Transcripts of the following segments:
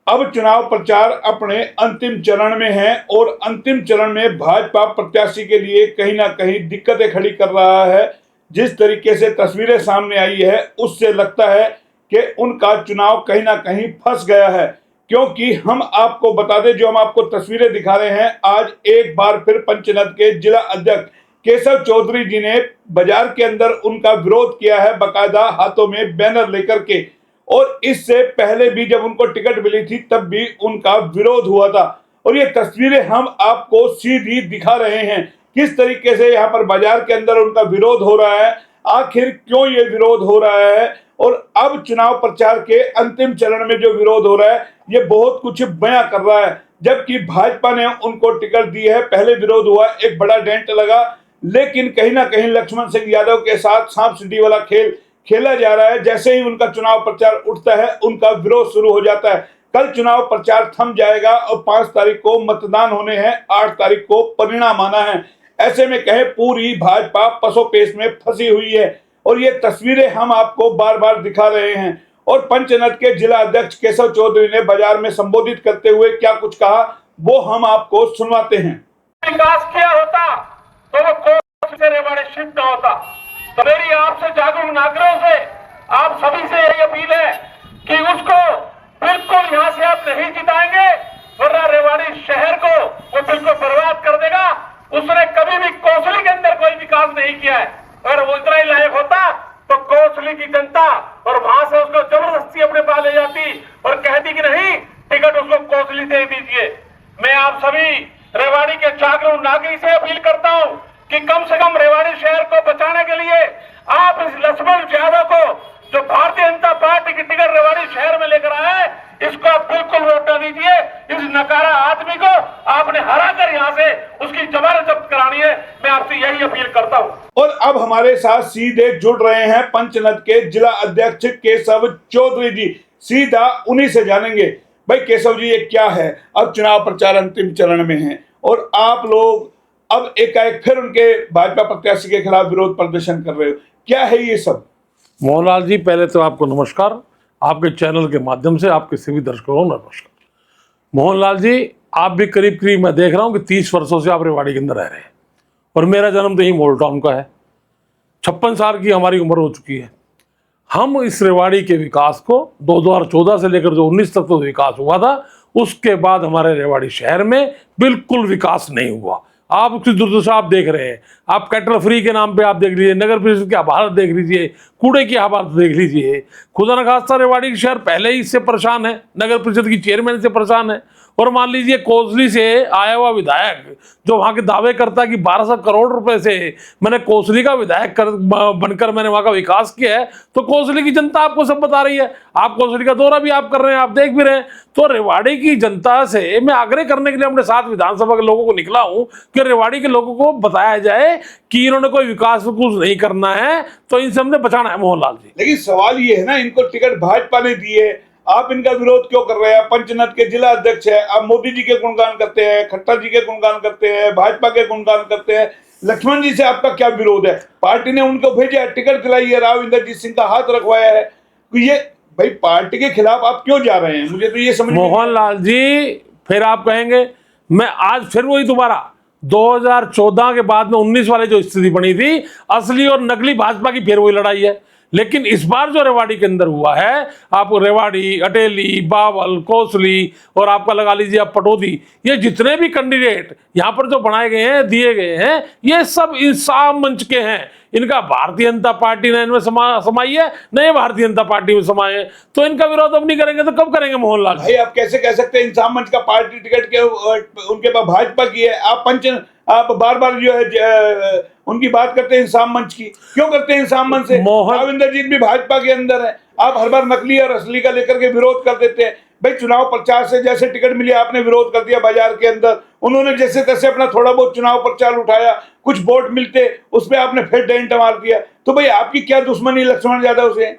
अब चुनाव प्रचार अपने अंतिम चरण में है और अंतिम चरण में भाजपा प्रत्याशी के लिए कहीं ना कहीं दिक्कतें खड़ी कर रहा है। जिस तरीके से तस्वीरें सामने आई है उससे लगता है कि उनका चुनाव कहीं ना कहीं फंस गया है, क्योंकि हम आपको बता दें, जो हम आपको तस्वीरें दिखा रहे हैं, आज एक बार फिर पंचनद के जिला अध्यक्ष केशव चौधरी जी ने बाजार के अंदर उनका विरोध किया है, बाकायदा हाथों में बैनर लेकर के। और इससे पहले भी जब उनको टिकट मिली थी तब भी उनका विरोध हुआ था। और ये तस्वीरें हम आपको सीधी दिखा रहे हैं किस तरीके से यहाँ पर बाजार के अंदर उनका विरोध हो रहा है, आखिर क्यों ये विरोध हो रहा है। और अब चुनाव प्रचार के अंतिम चरण में जो विरोध हो रहा है ये बहुत कुछ बयां कर रहा है। जबकि भाजपा ने उनको टिकट दी है, पहले विरोध हुआ, एक बड़ा डेंट लगा, लेकिन कहीं ना कहीं लक्ष्मण सिंह यादव के साथ सांप सीढ़ी वाला खेल खेला जा रहा है। जैसे ही उनका चुनाव प्रचार उठता है उनका विरोध शुरू हो जाता है। कल चुनाव प्रचार थम जाएगा और 5 तारीख को मतदान होने हैं, 8 तारीख को परिणाम आना है। ऐसे में कहे पूरी भाजपा पसोपेश में फंसी हुई है और ये तस्वीरें हम आपको बार बार दिखा रहे हैं। और पंचनद के जिला अध्यक्ष केशव चौधरी ने बाजार में संबोधित करते हुए क्या कुछ कहा वो हम आपको सुनवाते हैं। विकास किया होता तो वो कोर्ट से रेवाड़ी शिफ्ट ना होता। तो मेरी आपसे जागरूक नागरिकों से, आप सभी से यही अपील है कि उसको बिल्कुल यहाँ से आप नहीं जिताएंगे, वरना रेवाड़ी शहर को वो बिल्कुल बर्बाद कर देगा। उसने कभी भी कोसली के अंदर कोई विकास नहीं किया है। अगर वो इतना ही लायक होता तो कोसली की जनता और वहां से उसको जबरदस्ती अपने पास ले जाती और कहती कि नहीं, टिकट उसको कोसली दे दीजिए। मैं आप सभी रेवाड़ी के जागरूक नागरिक से अपील करता हूं कि कम से कम रेवाड़ी शहर को बचाने के लिए आप इस लक्ष्मण यादव को, जो भारतीय जनता पार्टी की टिकट रेवाड़ी शहर में लेकर आया है, इसको आप बिल्कुल वोट दीजिए। इस नकारा आदमी को आपने हरा कर यहाँ से उसकी जमानत जब्त करानी है। मैं आपसे यही अपील करता हूँ। और अब हमारे साथ सीधे जुड़ रहे हैं पंचनद के जिला अध्यक्ष केशव चौधरी जी। सीधा उन्हीं से जानेंगे। भाई केशव जी, ये क्या है? अब चुनाव प्रचार अंतिम चरण में है और आप लोग अब एकाएक फिर उनके भाजपा प्रत्याशी के खिलाफ विरोध प्रदर्शन कर रहे हो, क्या है ये सब? मोहनलाल जी, पहले तो आपको नमस्कार, आपके चैनल के माध्यम से आपके सभी दर्शकों को नमस्कार। मोहनलाल जी, आप भी करीब करीब मैं देख रहा हूँ कि 30 वर्षों से आप रेवाड़ी के अंदर रह रहे हैं और मेरा जन्म तो यही मोल टाउन का है। 56 साल की हमारी उम्र हो चुकी है। हम इस रेवाड़ी के विकास को 2014 से लेकर जो 19 तक तो विकास हुआ था, उसके बाद हमारे रेवाड़ी शहर में बिल्कुल विकास नहीं हुआ। आप उसकी दुर्दशा आप देख रहे हैं। आप कैटल फ्री के नाम पे आप देख लीजिए, नगर परिषद की हालत देख लीजिए, कूड़े की हालत देख लीजिए। खुदा न खास्ता रेवाड़ी शहर पहले ही इससे परेशान है, नगर परिषद की चेयरमैन से परेशान है। और मान लीजिए कोसली से आया हुआ विधायक जो वहाँ के दावे करता कि 1200 करोड़ रुपए से मैंने कोसली का विधायक बनकर मैंने वहाँ का विकास किया है, तो कोसली की जनता आपको सब बता रही है। आप कोसली का दौरा भी आप कर रहे हैं, आप देख भी रहे हैं। तो रेवाड़ी की जनता से मैं आग्रह करने के लिए अपने साथ विधानसभा के लोगों को निकला हूँ कि रेवाड़ी के लोगों को बताया जाए कि इन्होंने कोई विकास नहीं करना है, तो इनसे हमने बचाना है। मोहनलाल जी, लेकिन सवाल ये है ना, इनको टिकट भाजपा ने दी है, आप इनका विरोध क्यों कर रहे हैं? पंचनद के जिला अध्यक्ष है, आप मोदी जी के गुणगान करते हैं, खट्टर जी के गुणगान करते हैं, भाजपा के गुणगान करते हैं, लक्ष्मण जी से आपका क्या विरोध है? पार्टी ने उनको भेजा, टिकट दिलाई है, राव इंद्रजीत सिंह का हाथ रखवाया है, तो ये भाई पार्टी के खिलाफ आप क्यों जा रहे हैं? मुझे तो ये समझ। मोहनलाल जी, फिर आप कहेंगे मैं आज फिर वही दोबारा 2014 के बाद में 19 वाले जो स्थिति बनी थी, असली और नकली भाजपा की फिर वही लड़ाई है। लेकिन इस बार जो रेवाड़ी के अंदर हुआ है, आप रेवाड़ी, अटेली, बावल, कोसली और आपका लगा लीजिए आप पटौदी, ये जितने भी कैंडिडेट यहाँ पर जो बनाए गए हैं, दिए गए हैं, ये सब इंसाफ मंच के हैं। इनका भारतीय जनता पार्टी ने इनमें समाई है, नए भारतीय जनता पार्टी में समाये हैं। तो इनका विरोध अब नहीं करेंगे तो कब करेंगे? मोहनलाल भाई, आप कैसे कह सकते हैं इंसाफ मंच का पार्टी टिकट के उनके पास भाजपा की है? आप बार बार जो है उनकी बात करते हैं इंसाफ मंच की, क्यों करते हैं इंसाफ मंच से? राविंदरजीत भी भाजपा के अंदर है, आप हर बार नकली और असली का लेकर के विरोध कर देते हैं। भाई, चुनाव प्रचार से जैसे टिकट मिली आपने विरोध कर दिया बाजार के अंदर, उन्होंने जैसे तैसे अपना थोड़ा बहुत चुनाव प्रचार उठाया, कुछ वोट मिलते उसमें आपने फिर डेंट मार दिया। तो भाई आपकी क्या दुश्मनी लक्ष्मण यादव से?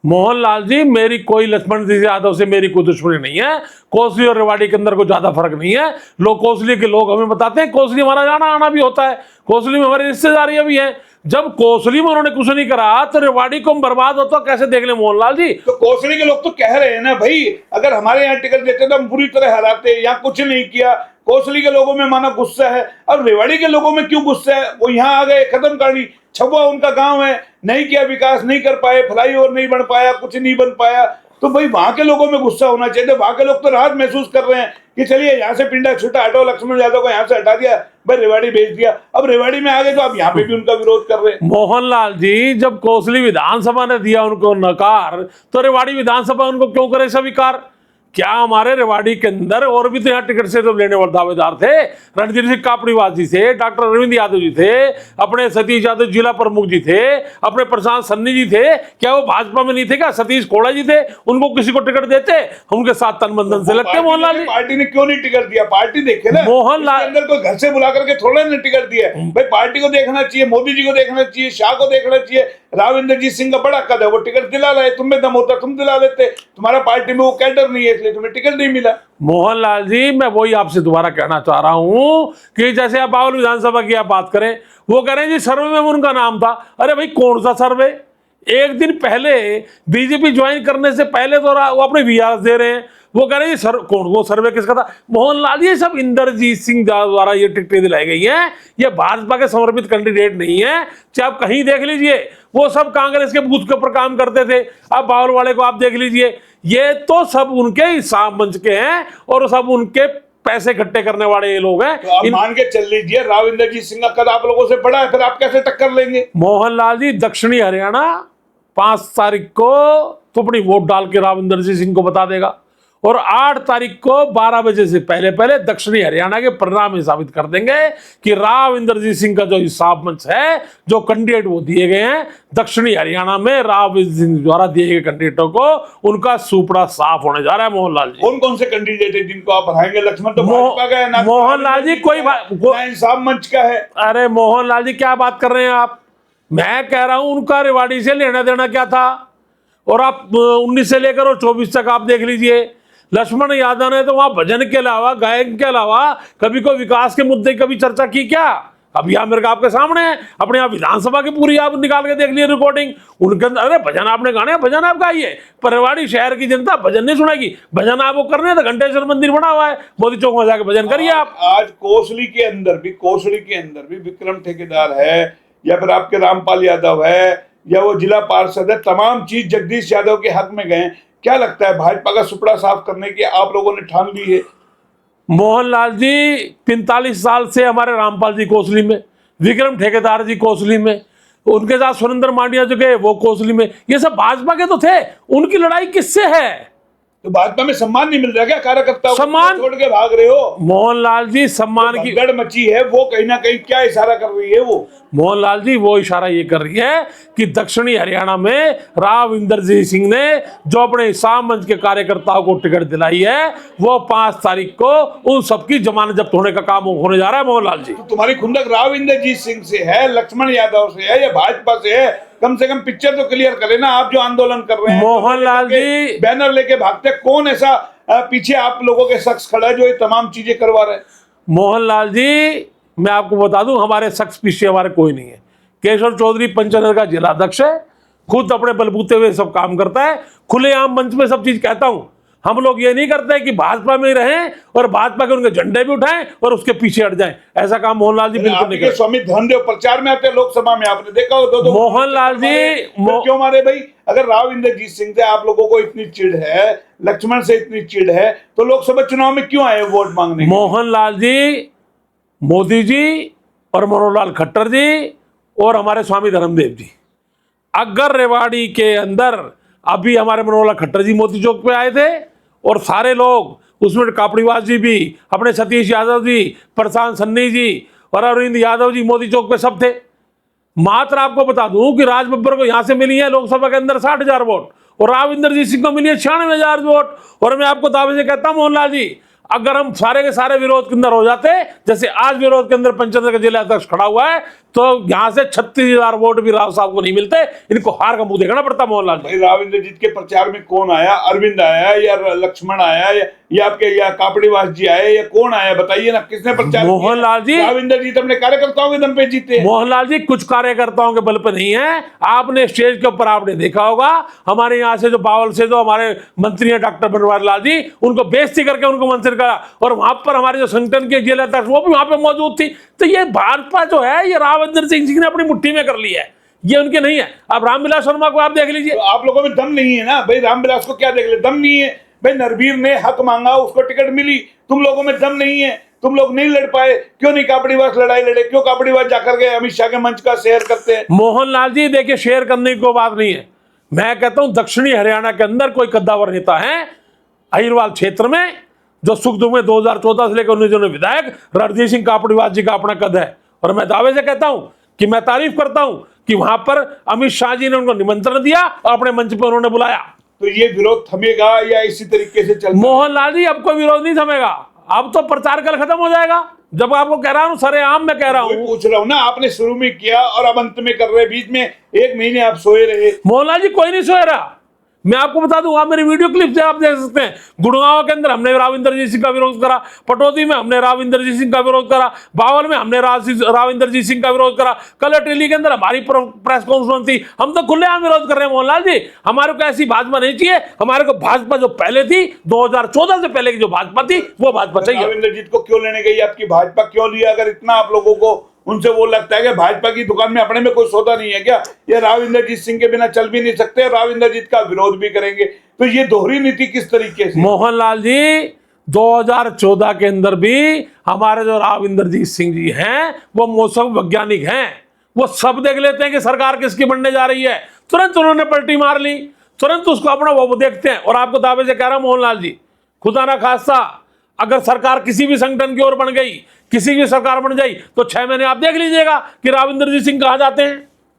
मोहनलाल जी, मेरी कोई लक्ष्मण यादव से मेरी कोई दुश्मनी नहीं है। कोसली और रेवाड़ी के अंदर कोई ज्यादा फर्क नहीं है। लोग कोसली के लोग हमें बताते हैं, कोसली हमारा जाना आना भी होता है, कोसली में हमारी रिश्तेदारियां भी हैं। जब कोसली में उन्होंने कुछ नहीं करा तो रेवाड़ी को हम बर्बाद होता कैसे देख ले मोहनलाल जी? तो कोसली के लोग तो कह रहे हैं ना भाई, अगर हमारे यहाँ टिकट देते तो हम बुरी तरह हराते, यहाँ कुछ नहीं किया। कोसली के लोगों में माना गुस्सा है, अब रेवाड़ी के लोगों में क्यों गुस्सा है? वो यहाँ आ गए, खत्म कहानी। छबुआ उनका गांव है, नहीं किया विकास, नहीं कर पाए, फ्लाईओवर नहीं बन पाया, कुछ नहीं बन पाया, तो भाई वहां के लोगों में गुस्सा होना चाहिए। वहां के लोग तो राहत महसूस कर रहे हैं कि चलिए यहाँ से पिंडा छुटा हटाओ, लक्ष्मण यादव को यहाँ से हटा दिया, भाई रेवाड़ी भेज दिया। अब रेवाड़ी में आ गए तो अब यहाँ पे भी उनका विरोध कर रहे हैं। मोहनलाल जी, जब कोसली विधानसभा ने दिया उनको नकार, तो रेवाड़ी विधानसभा उनको क्यों करे स्वीकार? क्या हमारे रेवाड़ी के अंदर और भी तो यहाँ टिकट से तो लेने वाले दावेदार थे? रणजीत सिंह कापड़ीवास जी थे, डॉक्टर अरविंद यादव जी थे, अपने सतीश यादव जिला प्रमुख जी थे, अपने प्रशांत सन्नी जी थे। क्या वो भाजपा में नहीं थे? क्या सतीश कोड़ा जी थे? उनको किसी को टिकट देते? उनके साथ तन बंधन से लगते। मोहनलाल जी, पार्टी ने क्यों नहीं टिकट दिया? पार्टी देखे ना, मोहनलाल अंदर कोई घर से बुला करके थोड़ा ने टिकट दिया। भाई पार्टी को देखना चाहिए, मोदी जी को देखना चाहिए, शाह को देखना चाहिए। राव इंद्रजीत सिंह का बड़ा कद है, वो टिकट दिला रहे, तुम में दम होता तुम दिला देते, तुम्हारा पार्टी में वो कैडर नहीं है इसलिए तुम्हें टिकट नहीं मिला। मोहनलाल जी, मैं वही आपसे दोबारा कहना चाह रहा हूं कि जैसे आप बावल विधानसभा की आप बात करें, वो कह रहे हैं जी सर्वे में उनका नाम था। अरे भाई कौन सा सर्वे? एक दिन पहले बीजेपी ज्वाइन करने से पहले तो वो अपने वीआर दे रहे हैं, वो कह रहे हैं सर कौन, वो सर्वे किसका था? मोहनलाल, ये सब इंद्रजीत सिंह द्वारा ये टिकटें दिलाई गई हैं, ये भाजपा के समर्पित कैंडिडेट नहीं है। चाहे आप कहीं देख लीजिए, वो सब कांग्रेस के बूथ के ऊपर काम करते थे। अब बावल वाले को आप देख लीजिए, ये तो सब उनके हिसाब मंच के हैं और सब उनके पैसे इकट्ठे करने वाले ये लोग हैं। तो आप मान के चल लीजिए राव इंद्रजीत सिंह का कद आप लोगों से बड़ा है, फिर आप कैसे टक्कर लेंगे? मोहनलाल जी, दक्षिणी हरियाणा 5 तारीख को तो अपनी वोट डाल के राव इंद्रजीत सिंह को बता देगा, और 8 तारीख को 12 बजे से पहले पहले दक्षिणी हरियाणा के परिणाम साबित कर देंगे कि राव इंद्रजीत सिंह का जो हिसाब मंच है, जो कैंडिडेट वो दिए गए हैं दक्षिणी हरियाणा में, राव इंद्रजीत सिंह द्वारा दिए गए कैंडिडेटों को उनका सुपड़ा साफ होने जा रहा है। मोहनलाल जी, कौन कौन से कैंडिडेट है जिनको आप हराएंगे? लक्ष्मण तो भाजपा का है ना, मोहनलाल जी कोई हिसाब मंच का है। अरे मोहनलाल जी, क्या बात कर रहे हैं आप? मैं कह रहा हूं उनका रेवाड़ी से लेना देना क्या था? और आप 19 से लेकर और 24 तक आप देख लीजिए, लक्ष्मण यादव ने तो वहां भजन के अलावा, गायन के अलावा कभी कोई विकास के मुद्दे कभी चर्चा की क्या? अभी आप मेरे को आपके सामने है, अपने आप विधानसभा की पूरी आप निकाल के देख लिए रिकॉर्डिंग, उनके अंदर अरे भजन आपने गाने, भजन आप गाइए, पर रेवाड़ी शहर की जनता भजन नहीं सुनेगी। भजन आपको करने तो घंटेश्वर मंदिर बना हुआ है, मोदी चौक में जाके भजन करिए आप। आज कोसली के अंदर भी विक्रम ठेकेदार है, या फिर आपके रामपाल यादव है, या वो जिला पार्षद है, तमाम चीज जगदीश यादव के हक में गए। क्या लगता है भाजपा का सुपड़ा साफ करने की आप लोगों ने ठान ली है? मोहनलाल जी, 45 साल से हमारे रामपाल जी कोसली में, विक्रम ठेकेदार जी कोसली में, उनके साथ सुरेंद्र मांडिया जो गए वो कोसली में, ये सब भाजपा के तो थे। उनकी लड़ाई किससे है? तो भाजपा में सम्मान नहीं मिल रहा क्या कार्यकर्ताओं? सम्मान छोड़ के भाग रहे हो? मोहनलाल जी, सम्मान की गड़ मची है, वो कहीं ना कहीं क्या इशारा कर रही है? वो मोहनलाल जी वो इशारा ये कर रही है कि दक्षिणी हरियाणा में राव इंद्रजीत सिंह ने जो अपने हिसाब मंच के कार्यकर्ताओं को टिकट दिलाई है, वो 5 तारीख को उन सबकी जमानत जब्त होने का काम होने जा रहा है। मोहनलाल जी, तो तुम्हारी खुंदक राव इंद्रजीत सिंह से है, लक्ष्मण यादव से है, या भाजपा से है? कम से कम पिक्चर तो क्लियर करें ना। आप जो आंदोलन कर रहे हैं, मोहनलाल जी, बैनर लेके भागते, कौन ऐसा पीछे आप लोगों के शख्स खड़ा है जो ये तमाम चीजें करवा रहे हैं? मोहनलाल जी, मैं आपको बता दूं, हमारे शख्स पीछे हमारे कोई नहीं है। केशव चौधरी पंचनगर का जिला अध्यक्ष है, खुद अपने बलबूते हुए सब काम करता है, खुलेआम मंच में सब चीज कहता हूं। हम लोग ये नहीं करते कि भाजपा में ही रहें और भाजपा के उनके झंडे भी उठाएं और उसके पीछे हट जाएं। ऐसा काम मोहनलाल जी बिल्कुल नहीं करते। स्वामी धनदेव प्रचार में आते हैं लोकसभा में, आपने देखा हो दो मोहनलाल जी क्यों मारे भाई? अगर राव इंद्रजीत सिंह से आप लोगों को इतनी चिढ़ है, लक्ष्मण से इतनी चिढ़ है, तो लोकसभा चुनाव में क्यों आए वोट मांगने? मोहनलाल जी, मोदी जी और मनोहर लाल खट्टर जी और हमारे स्वामी धर्मदेव जी, अगर रेवाड़ी के अंदर अभी हमारे मनोहर लाल खट्टर जी मोती चौक पे आए थे और सारे लोग उसमें, कापड़ीवास जी भी, अपने सतीश यादव जी, प्रशांत सन्नी जी और अरविंद यादव जी मोती चौक पे सब थे। मात्र आपको बता दूं कि राज बब्बर को यहां से मिली है लोकसभा के अंदर 60,000 वोट और राव इंद्रजीत सिंह को मिली है 96,000 वोट। और मैं आपको दावे से कहता हूं मोहनलाल जी, अगर हम सारे के सारे विरोध के अंदर हो जाते, जैसे आज विरोध के अंदर पंचनगर का जिला अध्यक्ष खड़ा हुआ है, तो यहाँ से 36,000 वोट भी राव साहब को नहीं मिलते, इनको हार का मुंह देखना पड़ता मोहनलाल जी। भाई राव इंद्रजीत के प्रचार में कौन आया? अरविंद आया या लक्ष्मण आया या आपके या कापड़ीवास जी आए या कौन आया? बताइए ना, किसने प्रचार? मोहनलाल जी, राव इंद्रजीत अपने कार्यकर्ताओं के दम पे जीते। मोहनलाल जी कुछ कार्यकर्ताओं के बल पे नहीं है। आपने स्टेज के ऊपर आपने देखा होगा, हमारे यहाँ से जो बावल से जो हमारे मंत्री हैं डॉक्टर बनवारीलाल जी, उनको बेइज्जती करके उनको मंत्री करा, और वहां पर हमारे जो संगठन के जिला अध्यक्ष वो भी वहां पे मौजूद थी। तो ये भाजपा जो है ये राविंदर सिंह ने अपनी मुट्ठी में कर ली है, ये उनके नहीं है। अब रामविलास शर्मा को आप देख लीजिए। तो आप लोगों में दम नहीं है ना भाई? रामविलास को क्या देख ले, दम नहीं है भाई। नरवीर ने हक मांगा, उसको टिकट मिली, तुम लोगों में दम नहीं है, तुम लोग नहीं लड़ पाए। क्यों नहीं कापड़ीवास लड़ाई लड़े? क्यों कापड़ीवास जाकर के अमित शाह के मंच का शेयर करते हैं? मोहनलाल जी देखिए, शेयर करने की कोई बात नहीं है। मैं कहता हूं दक्षिणी हरियाणा के अंदर कोई कद्दावर नेता है अहिरवाल क्षेत्र में जो सुख दुख में 2014 से लेकर 19 में विधायक रणजीत सिंह कापड़ीवास जी का अपना कद है, और मैं दावे से कहता हूं कि मैं तारीफ करता हूं कि वहां पर अमित शाह जी ने उनको निमंत्रण दिया और अपने मंच पर उन्होंने बुलाया। तो ये विरोध थमेगा या इसी तरीके से चल? मोहनलाल जी अब कोई विरोध नहीं थमेगा, अब तो प्रचार कल खत्म हो जाएगा। जब आपको कह रहा हूं सरेआम मैं कह रहा हूं, पूछ रहा हूं ना, आपने शुरू में किया और अब अंत में कर रहे, बीच में 1 महीने आप सोए रहे। मोहनलाल जी कोई नहीं सोए रहा। मैं आपको बता दूं, आप मेरी वीडियो क्लिप से आप देख सकते हैं। गुड़गांव के अंदर हमने राव इंद्रजीत सिंह का विरोध करा, पटौदी में हमने राव इंद्रजीत सिंह का विरोध करा, बावल में हमने राव इंद्रजीत सिंह का विरोध करा, कल टेली के अंदर हमारी प्रेस कॉन्फ्रेंस थी। हम तो खुलेआम विरोध कर रहे हैं मोहनलाल जी। हमारे को ऐसी भाजपा नहीं चाहिए, हमारे को भाजपा जो पहले थी 2014 से पहले की जो भाजपा थी वो भाजपा चाहिए। राव इंद्रजीत को क्यों लेने गई आपकी भाजपा? क्यों लिया? अगर इतना आप लोगों को उनसे वो लगता है कि भाजपा की दुकान में अपने में कोई सौदा नहीं है क्या? ये राव इंद्रजीत सिंह के बिना चल भी नहीं सकते, राव इंद्रजीत का विरोध भी करेंगे, तो ये दोहरी नीति किस तरीके से? मोहनलाल जी 2014 के अंदर भी हमारे जो राव इंद्रजीत सिंह जी हैं वो मौसम वैज्ञानिक हैं, वो सब देख लेते हैं कि सरकार किसकी बनने जा रही है, तुरंत उन्होंने पलटी मार ली, तुरंत उसको अपना वो देखते हैं। और आपको दावे से कह रहा हूं मोहनलाल जी, खुदा ना खास्ता अगर सरकार किसी भी संगठन की ओर बन गई, किसी की सरकार बन जाई, तो 6 महीने आप देख लीजिएगा कि राव इंद्रजीत सिंह कहां जाते हैं।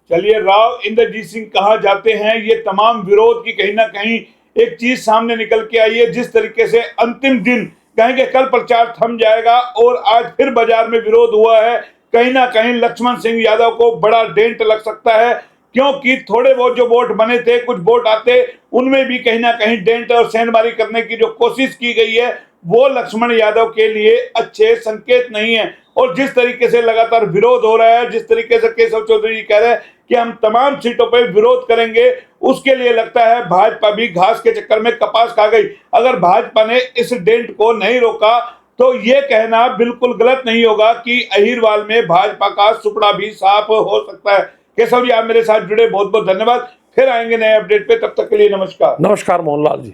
चलिए, राव इंद्रजीत सिंह कहां जाते हैं, ये तमाम विरोध की कहीं ना कहीं एक चीज सामने निकल के आई है। जिस तरीके से अंतिम दिन कहेंगे कल प्रचार थम जाएगा और आज फिर बाजार में विरोध हुआ है, कहीं ना कहीं लक्ष्मण सिंह यादव को बड़ा डेंट लग सकता है, क्योंकि थोड़े बहुत जो वोट बने थे, कुछ वोट आते, उनमें भी कहीं ना कहीं डेंट और सेंधमारी करने की जो कोशिश की गई है वो लक्ष्मण यादव के लिए अच्छे संकेत नहीं है। और जिस तरीके से लगातार विरोध हो रहा है, जिस तरीके से केशव चौधरी जी कह रहे हैं कि हम तमाम सीटों पर विरोध करेंगे, उसके लिए लगता है भाजपा भी घास के चक्कर में कपास खा गई। अगर भाजपा ने इस डेंट को नहीं रोका तो ये कहना बिल्कुल गलत नहीं होगा कि अहिरवाल में भाजपा का सुपड़ा भी साफ हो सकता है। केशव जी, आप मेरे साथ जुड़े, बहुत बहुत धन्यवाद। फिर आएंगे नए अपडेट पे, तब तक के लिए नमस्कार। नमस्कार मोहनलाल जी।